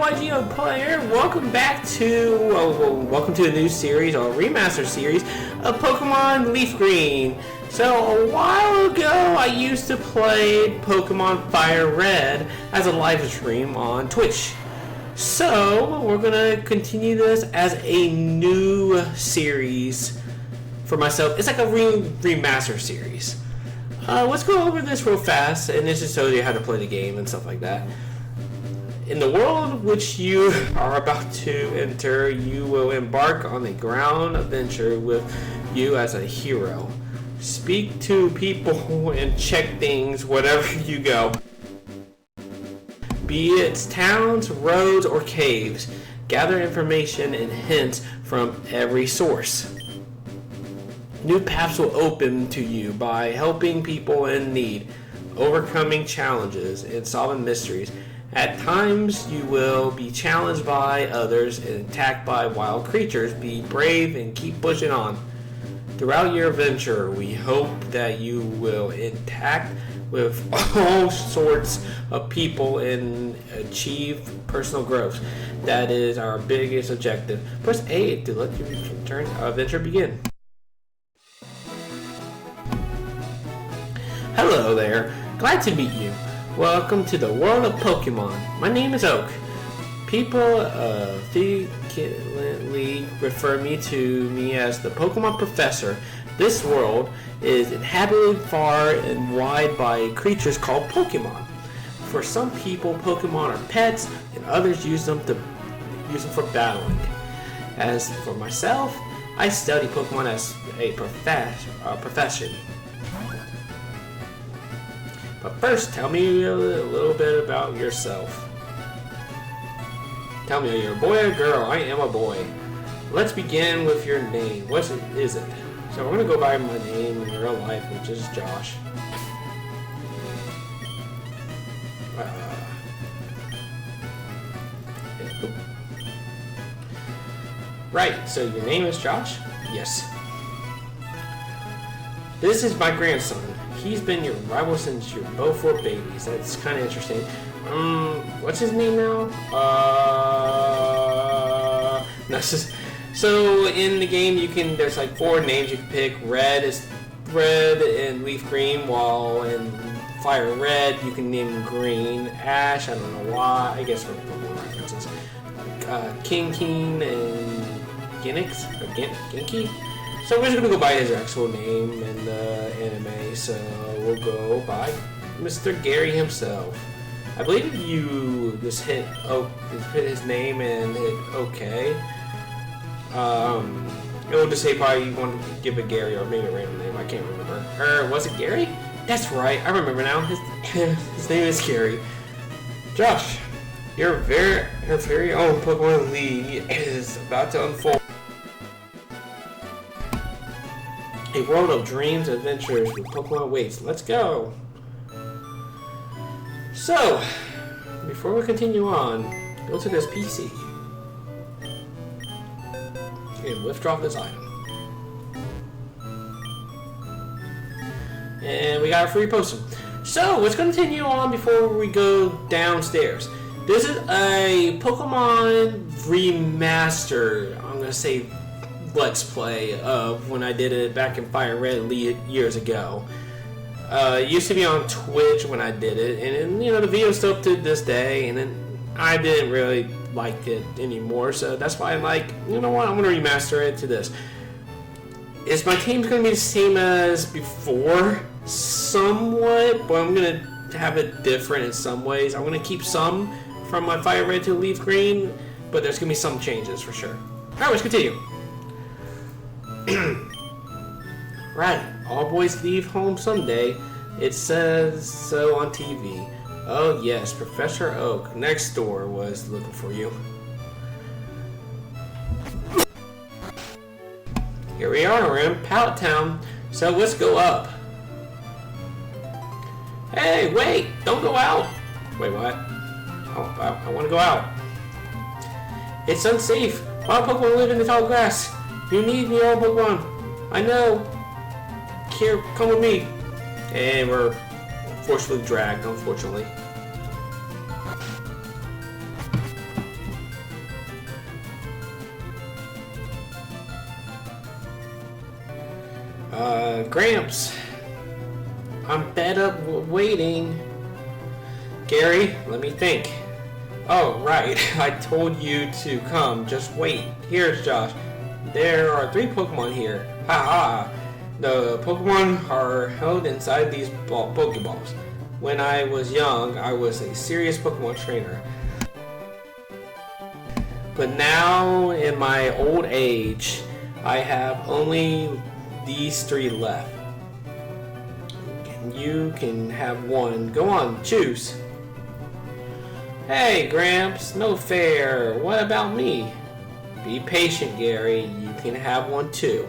YGO player. Welcome back to welcome to a new series or remaster series of Pokemon LeafGreen. So a while ago, I used to play Pokemon FireRed as a live stream on Twitch. So we're gonna continue this as a new series for myself. It's like a remaster series. Let's go over this real fast, and this just shows you how to play the game and stuff like that. In the world which you are about to enter, you will embark on a ground adventure with you as a hero. Speak to people and check things wherever you go. Be it towns, roads, or caves, gather information and hints from every source. New paths will open to you by helping people in need, overcoming challenges, and solving mysteries. At times, you will be challenged by others and attacked by wild creatures. Be brave and keep pushing on. Throughout your adventure, we hope that you will interact with all sorts of people and achieve personal growth. That is our biggest objective. Press A to let your adventure begin. Hello there. Glad to meet you. Welcome to the world of Pokemon. My name is Oak. People affectionately refer to me as the Pokemon Professor. This world is inhabited far and wide by creatures called Pokemon. For some people, Pokemon are pets, and others use them for battling. As for myself, I study Pokemon as a profession. But first, tell me a little bit about yourself. Tell me, are you a boy or a girl? I am a boy. Let's begin with your name. What is it? So we're going to go by my name in real life, which is Josh. Right, so your name is Josh? Yes. This is my grandson. He's been your rival since you both were babies. That's kind of interesting. What's his name now? No, so in the game there's like 4 names you can pick. Red is red and LeafGreen, while in FireRed you can name Green. Ash, I don't know why. I guess for references. King and Ginix or Genki. So we're just going to go by his actual name in the anime, so we'll go by Mr. Gary himself. I believe if you just hit his name and hit OK, it will just say probably you want to give it Gary or maybe a random name, I can't remember. Or was it Gary? That's right, I remember now, his name is Gary. Josh, your very own Pokemon League is about to unfold. A world of dreams and adventures with Pokemon waits. Let's go! So, before we continue on, go to this PC and withdraw this item. And we got a free potion. So, let's continue on before we go downstairs. This is a Pokemon remaster, I'm going to say Let's Play of when I did it back in FireRed years ago. It used to be on Twitch when I did it, and the video's still up to this day, and then I didn't really like it anymore, so that's why I'm like, you know what, I'm going to remaster it to this. Is my team's going to be the same as before? Somewhat, but I'm going to have it different in some ways. I'm going to keep some from my FireRed to LeafGreen, but there's going to be some changes for sure. Alright, let's continue. Right, all boys leave home someday. It says so on TV. Oh yes, Professor Oak next door was looking for you. Here we are, we're in Pallet Town, so let's go up. Hey, wait, don't go out. Wait, what? Oh, I want to go out. It's unsafe. Wild Pokemon live in the tall grass. You need me, all Pokemon. I know. Here, come with me. And we're forcefully dragged, unfortunately. Gramps, I'm fed up waiting. Gary, let me think. Oh, right, I told you to come, just wait. Here's Josh. There are 3 Pokemon here. Haha. The Pokemon are held inside these Pokeballs. When I was young, I was a serious Pokemon trainer. But now, in my old age, I have only these 3 left. You can have one. Go on, choose. Hey, Gramps, no fair. What about me? Be patient, Gary. You can have one too.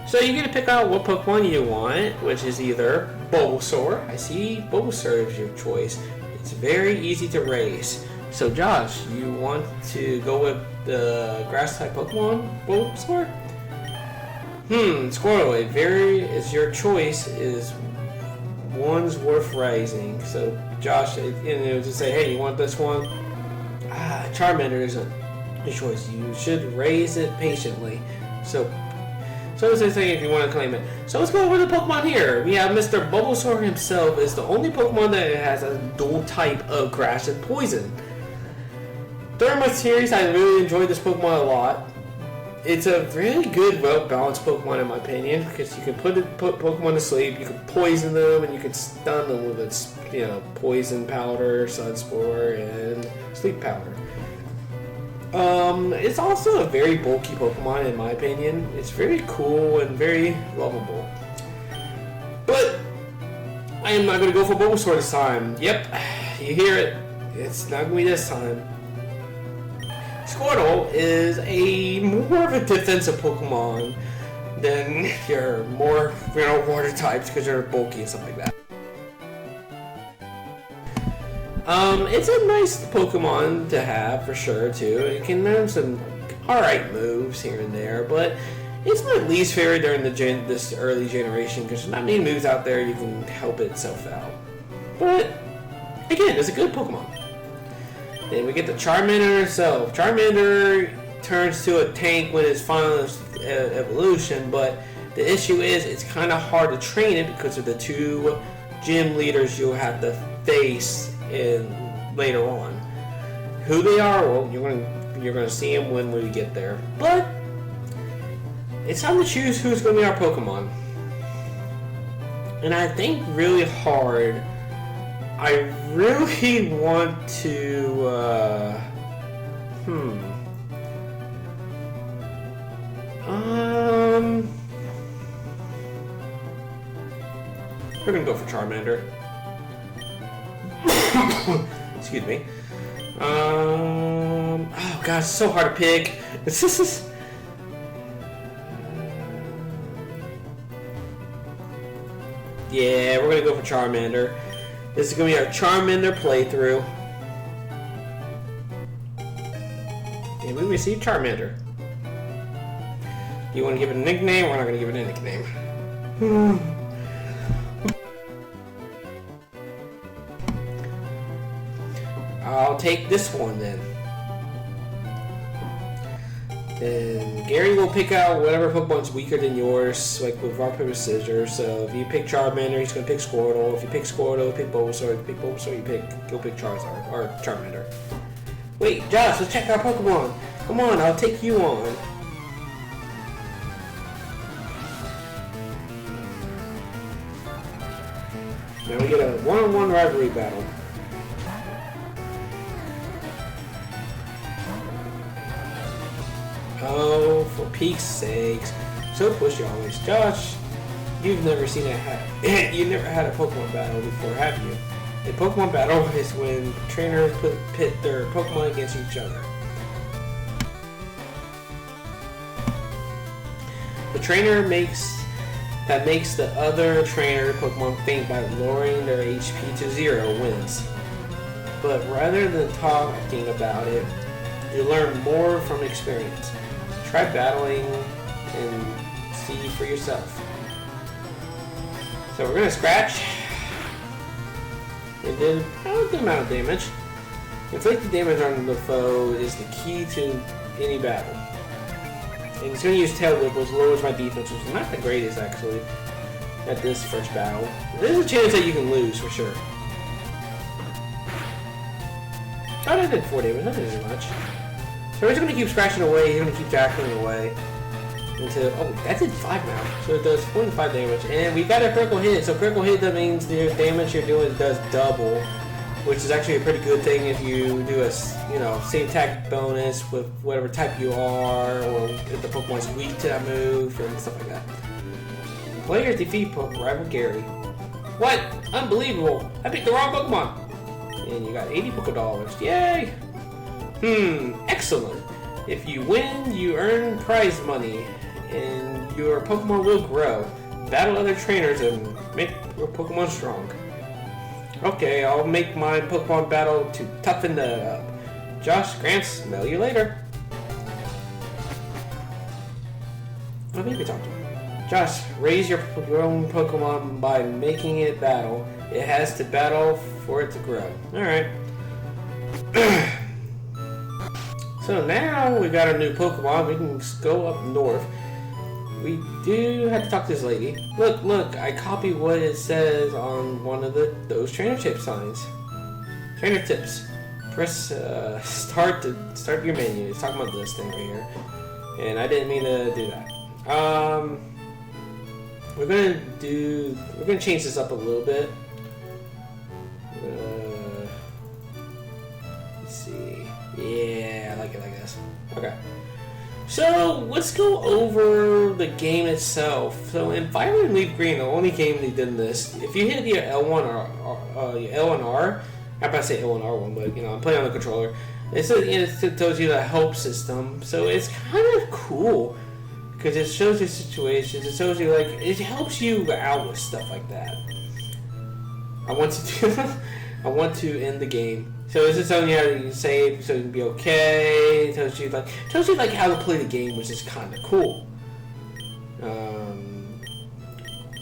So you get to pick out what Pokemon you want, which is either Bulbasaur. I see Bulbasaur is your choice. It's very easy to raise. So Josh, you want to go with the Grass-type Pokemon, Bulbasaur? Squirtle, is your choice is one's worth raising. So Josh, just say, hey, you want this one? Charmander is a choice. You should raise it patiently. So it's a thing if you want to claim it. So let's go over the Pokemon here. We have Mr. Bulbasaur himself is the only Pokemon that has a dual type of Grass and Poison. During my series, I really enjoyed this Pokemon a lot. It's a really good, well-balanced Pokemon in my opinion, because you can put Pokemon to sleep, you can poison them, and you can stun them with its, poison powder, sun spore, and sleep powder. It's also a very bulky Pokemon in my opinion. It's very cool and very lovable. But I am not going to go for Bulbasaur this time. Yep, you hear it. It's not going to be this time. Squirtle is more of a defensive Pokemon than your more water types because they're bulky and stuff like that. It's a nice Pokemon to have for sure too. It can learn some alright moves here and there, but it's my least favorite during this early generation because there's not many moves out there you can help itself out. But again, it's a good Pokemon. Then we get the Charmander itself. Charmander turns to a tank when it's final evolution, but the issue is it's kind of hard to train it because of the 2 gym leaders you'll have to face later on. Who they are, well, you're gonna see them when we get there. But it's time to choose who's gonna be our Pokemon. And I think really hard. I really want to, we're gonna go for Charmander. Excuse me. Oh gosh, it's so hard to pick. Yeah, we're gonna go for Charmander. This is gonna be our Charmander playthrough. And we received Charmander. You wanna give it a nickname? We're not gonna give it a nickname. I'll take this one then. Then Gary will pick out whatever Pokemon's weaker than yours, like with rock, paper, scissors. So if you pick Charmander, he's gonna pick Squirtle. If you pick Squirtle, pick Bulbasaur. If you pick Bulbasaur, you'll pick Charizard or Charmander. Wait, Josh, let's check our Pokemon. Come on, I'll take you on. Now we get a one-on-one rivalry battle. Oh, for Pete's sakes. So pushy always. Josh, you've never seen you never had a Pokemon battle before, have you? A Pokemon battle is when trainers pit their Pokemon against each other. The trainer makes the other trainer Pokemon faint by lowering their HP to 0 wins. But rather than talking about it, you learn more from experience. Try battling and see for yourself. So we're gonna scratch. It did a good amount of damage. Inflicting damage on the foe is the key to any battle. And he's going to use Tail Whip, which lowers my defense, which is not the greatest, actually, at this first battle. There's a chance that you can lose, for sure. Oh, that did 4 damage. That didn't do much. So he's going to keep scratching away. He's going to keep tackling away. Until, oh, that did 5 now. So it does 45 damage. And we got a critical hit. So critical hit, that means the damage you're doing does double. Which is actually a pretty good thing if you do a, you know, same attack bonus with whatever type you are. Or if the Pokemon's weak to that move and stuff like that. Players defeat rival Gary. What? Unbelievable. I picked the wrong Pokemon. And you got 80 Pokedollars. Yay! Excellent. If you win, you earn prize money, and your Pokemon will grow. Battle other trainers and make your Pokemon strong. Okay, I'll make my Pokemon battle to toughen the up. Josh, Gramps, smell you later. Let me talk to him. Josh, raise your own Pokemon by making it battle. It has to battle for it to grow. Alright. So now we got a new Pokemon. We can go up north. We do have to talk to this lady. Look, I copied what it says on one of those trainer tip signs. Trainer tips. Press start your menu. It's talking about this thing right here. And I didn't mean to do that. We're gonna change this up a little bit. Let's see. Yeah, I like it like this. Okay. So let's go over the game itself. So in FireRed and LeafGreen, the only game they did this, if you hit your L1 or your L and R, I'm about to say L and R1, but you know I'm playing on the controller. It tells you the help system, so it's kind of cool because it shows you situations. It shows you like it helps you out with stuff like that. I want to end the game. So this is telling you how to save so you can be okay. It tells you like how to play the game, which is kind of cool.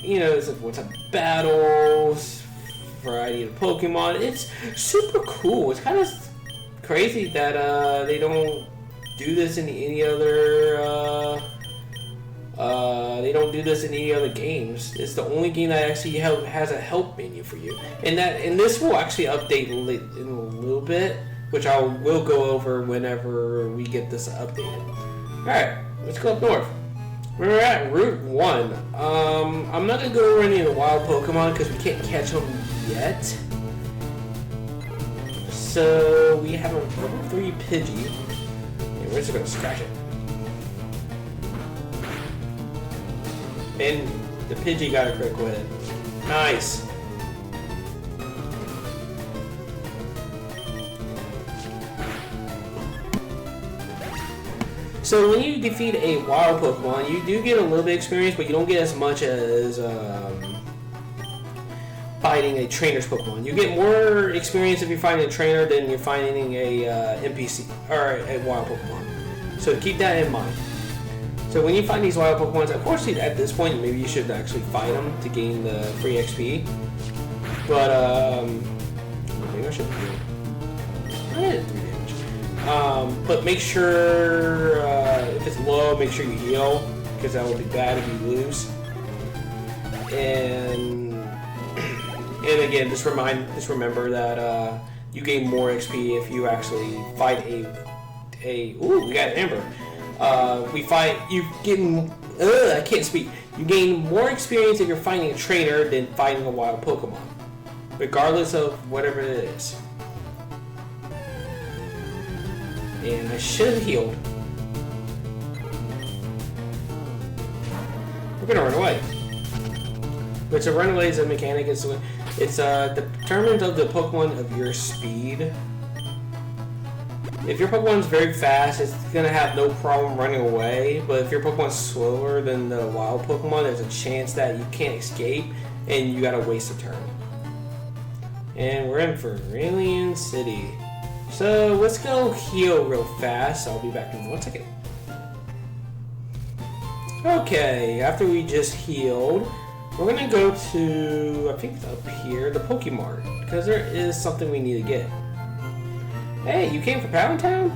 You know, it's like what type of battles, variety of Pokemon. It's super cool. It's kind of crazy that they don't do this in any other. They don't do this in any other games. It's the only game that actually has a help menu for you, and this will actually update in a little bit, which I will go over whenever we get this updated. All right, let's go up north. We're at Route 1. I'm not gonna go over any of the wild Pokemon because we can't catch them yet. So we have a level 3 Pidgey, and we're just gonna scratch it. And the Pidgey got a critical hit. Nice. So when you defeat a wild Pokemon, you do get a little bit of experience, but you don't get as much as fighting a trainer's Pokemon. You get more experience if you're fighting a trainer than you're fighting a NPC or a wild Pokemon. So keep that in mind. So when you find these wild Pokemon, unfortunately at this point, maybe you should actually fight them to gain the free XP. But, maybe I should do it. I did 3 damage. But make sure, if it's low, make sure you heal, because that would be bad if you lose. And again, just remember that, you gain more XP if you actually fight ooh, we got an Ember. I can't speak. You gain more experience if you're fighting a trainer than fighting a wild Pokemon. Regardless of whatever it is. And I should have healed. We're gonna run away. But to run away is a mechanic. It's determined of the Pokemon of your speed. If your Pokemon's very fast, it's going to have no problem running away, but if your Pokemon's slower than the wild Pokemon, there's a chance that you can't escape, and you got to waste a turn. And we're in for Alien City. So let's go heal real fast. I'll be back in 1 second. Okay, after we just healed, we're going to go to, I think it's up here, the Pokemart, because there is something we need to get. Hey, you came from Pound Town?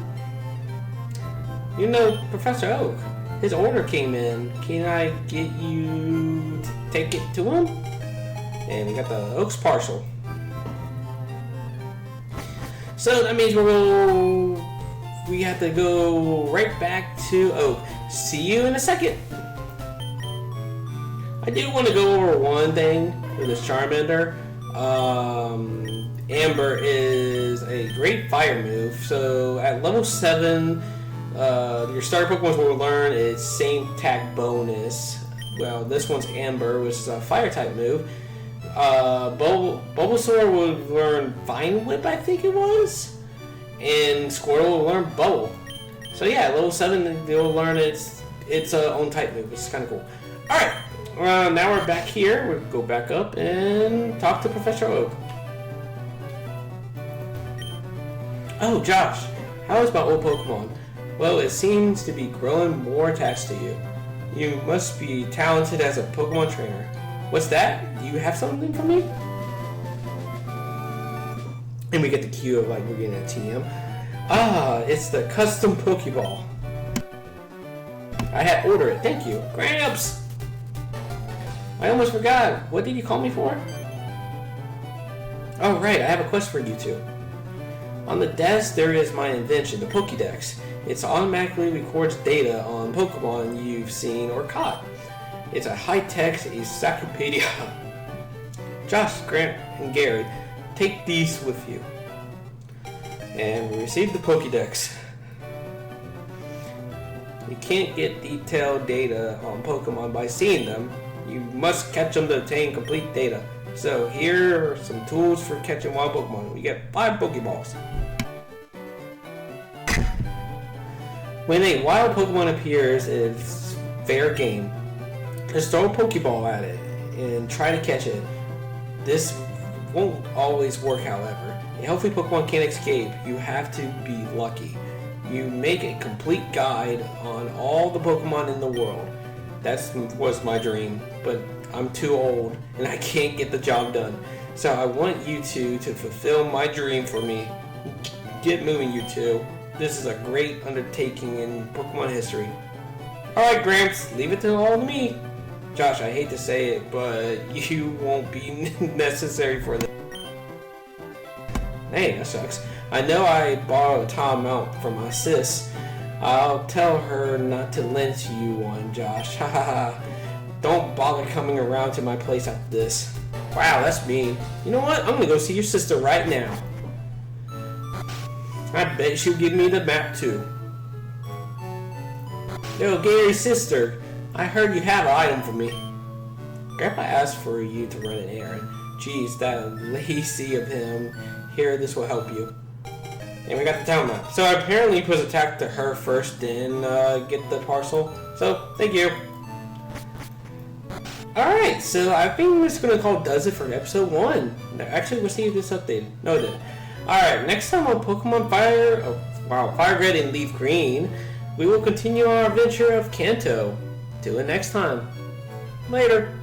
You know Professor Oak. his order came in. Can I get you to take it to him? And we got the Oaks parcel. So that means we have to go right back to Oak. See you in a second. I do want to go over one thing with this Charmander. Amber is a great fire move. So at level 7, your starter Pokemon will learn its same attack bonus. Well, this one's Amber, which is a fire type move. Bulbasaur will learn Vine Whip, I think it was. And Squirtle will learn Bubble. So yeah, level 7, they'll learn its own type move, which is kind of cool. Alright, now we're back here. We'll go back up and talk to Professor Oak. Oh, Josh, how is my old Pokemon? Well, it seems to be growing more attached to you. You must be talented as a Pokemon trainer. What's that? Do you have something for me? And we get the cue of like we're getting a TM. Ah, it's the custom Pokeball. I had ordered it. Thank you, Gramps. I almost forgot. What did you call me for? Oh right, I have a quest for you two. On the desk, there is my invention, the Pokédex. It automatically records data on Pokemon you've seen or caught. It's a high-tech encyclopedia. Josh, Grant, and Gary, take these with you. And we received the Pokédex. You can't get detailed data on Pokemon by seeing them. You must catch them to obtain complete data. So here are some tools for catching wild Pokemon. We get 5 Pokeballs. When a wild Pokemon appears, it's fair game. Just throw a Pokeball at it and try to catch it. This won't always work, however. A healthy Pokemon can't escape. You have to be lucky. You make a complete guide on all the Pokemon in the world. That was my dream, but I'm too old and I can't get the job done. So I want you two to fulfill my dream for me. Get moving, you two. This is a great undertaking in Pokemon history. Alright, Gramps, leave it to all to me. Josh, I hate to say it, but you won't be necessary for this. Hey, that sucks. I know I borrowed a tall amount from my sis. I'll tell her not to lend you one, Josh. Hahaha. Don't bother coming around to my place after this. Wow, that's mean. You know what? I'm gonna go see your sister right now. I bet she'll give me the map too. Yo, Gary's sister. I heard you have an item for me. Grandpa asked for you to run an errand. Geez, that lazy of him. Here, this will help you. And we got the town map. So apparently he was attacked to her first, then get the parcel. So, thank you. Alright, so I think we're just going to call Does It for episode 1. Actually, we'll see if this updated. No, it didn't. Alright, next time on Pokemon FireRed and LeafGreen, we will continue our adventure of Kento. Till next time. Later.